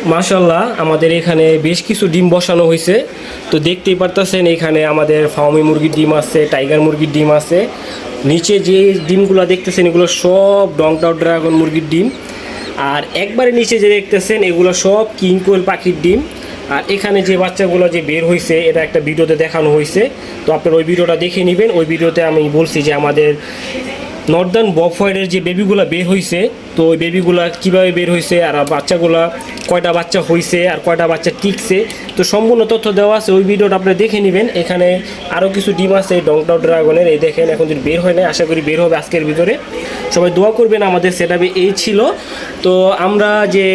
মাশাল্লাহ আমাদের এখানে বেশ কিছু ডিম বসানো হয়েছে। তো দেখতেই পারতেছেন এখানে আমাদের ফার্মি মুরগির ডিম আছে, টাইগার মুরগির ডিম আছে। নিচে যে ডিমগুলো দেখতেছেন এগুলো সব ডংটাউ ড্রাগন মুরগির ডিম। আর একবারে নিচে যে দেখতেছেন এগুলো সব কিং কোয়েল পাখির ডিম। আর এখানে যে বাচ্চাগুলো যে বের হয়েছে এটা একটা ভিডিওতে দেখানো হয়েছে, তো আপনারা ওই ভিডিওটা দেখে নেবেন। ওই ভিডিওতে আমি বলছি যে আমাদের নর্দার্ন বফয়েডের যে বেবিগুলো বের হয়েছে, তো ওই বেবিগুলো কীভাবে বের হয়েছে আর বাচ্চাগুলা কয়টা বাচ্চা হয়েছে আর কয়টা বাচ্চা টিকছে, তো সম্পূর্ণ তথ্য দেওয়া আছে। ওই ভিডিওটা আপনারা দেখে নেবেন। এখানে আরও কিছু ডিম আছে ডংটাউ ড্রাগনের, এই দেখেন এখন যদি বের হয় না, আশা করি বের হবে আজকের ভিতরে। সবাই দোয়া করবেন। আমাদের সেটআপে এই ছিল। তো আমরা যে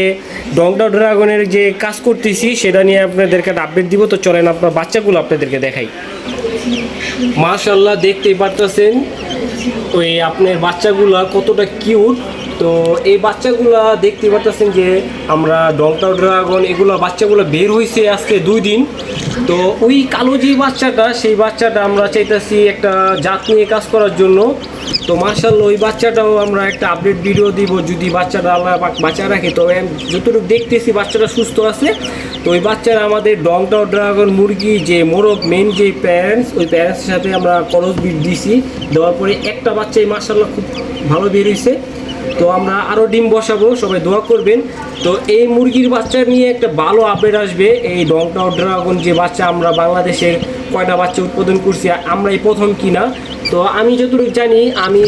ডংটাউ ড্রাগনের যে কাজ করতেছি সেটা নিয়ে আপনাদেরকে আপডেট দিব। তো চলেন আপনার বাচ্চাগুলো আপনাদেরকে দেখাই। মাশাআল্লাহ দেখতেই পারতেছেন ওই আপনার বাচ্চাগুলা কতটা কিউট। তো এই বাচ্চাগুলা দেখতে পারতেছেন যে আমরা ডংটাউ ড্রাগন এগুলো বাচ্চাগুলো বের হয়েছে আজকে 2 দিন। তো ওই কালো যে বাচ্চাটা, সেই বাচ্চাটা আমরা চাইতেছি একটা জাত নিয়ে কাজ করার জন্য। তো মাশাআল্লাহ ওই বাচ্চাটাও আমরা একটা আপডেট ভিডিও দিব যদি বাচ্চাটা আল্লাহ পাক বাঁচা রাখে। তবে যতটুকু দেখতেছি বাচ্চাটা সুস্থ আছে। তো ওই বাচ্চারা আমাদের ডংটাউ ড্রাগন মুরগি যে মোরগ মেন যে প্যারেন্টস, ওই প্যারেন্টসের সাথে আমরা ক্রস ব্রিড দিছি। দেওয়ার পরে একটা বাচ্চাই মাশাআল্লাহ খুব ভালো বেরিয়েছে। তো আমরা আরও ডিম বসাবো, সবাই দোয়া করবেন। তো এই মুরগির বাচ্চা নিয়ে একটা ভালো আপডেট আসবে। এই ডংটাউ ড্রাগন যে বাচ্চা আমরা বাংলাদেশের কয়টা বাচ্চা উৎপাদন করছি আমরা এই প্রথম কিনা। তো আমি যতটুকু জানি আমি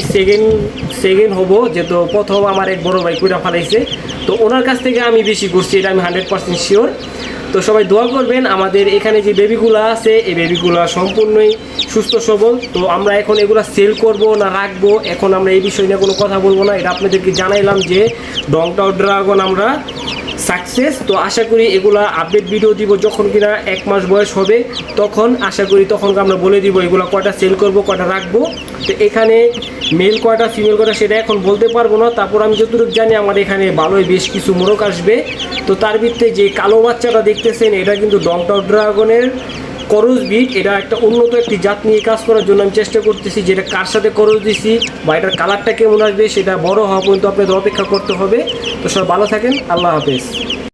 সেকেন্ড হব, যেহেতু প্রথম আমার এক বড় ভাই কইরা ফেলাইছে। তো ওনার কাছ থেকে আমি বেশি করছি, এটা আমি 100% শিওর। তো সবাই দোয়া করবেন। আমাদের এখানে যে বেবিগুলো আছে এই বেবিগুলো সম্পূর্ণই সুস্থ সবল। তো আমরা এখন এগুলো সেল করব না রাখবো, এখন আমরা এই বিষয় নিয়ে কোনো কথা বলবো না। এটা আপনাদেরকে জানাইলাম যে ডংটাউ ড্রাগন আমরা সাকসেস। তো আশা করি এগুলা আপডেট ভিডিও দিব যখন কিনা 1 মাস বয়স হবে, তখন আশা করি তখন আমরা বলে দিব এগুলো কয়টা সেল করব কয়টা রাখবো। তো এখানে মেল কয়টা ফিমেল কয়টা সেটা এখন বলতে পারবো না। তারপর আমি যতটুকু জানি আমার এখানে ভালোই বেশ কিছু মোরগ আসবে। তো তার ভিত্তিতে যে কালো বাচ্চাটা দেখতেছেন এটা কিন্তু ডংটাউ ড্রাগনের করজ বিট। এটা একটা উন্নত একটি জাত নিয়ে কাজ করার জন্য আমি চেষ্টা করতেছি যেটা কার সাথে করজ দিছি বা এটার কালারটা কেমন আসবে সেটা বড় হওয়া পর্যন্ত আপনাদের অপেক্ষা করতে হবে। তো সব ভালো থাকেন, আল্লাহ হাফেজ।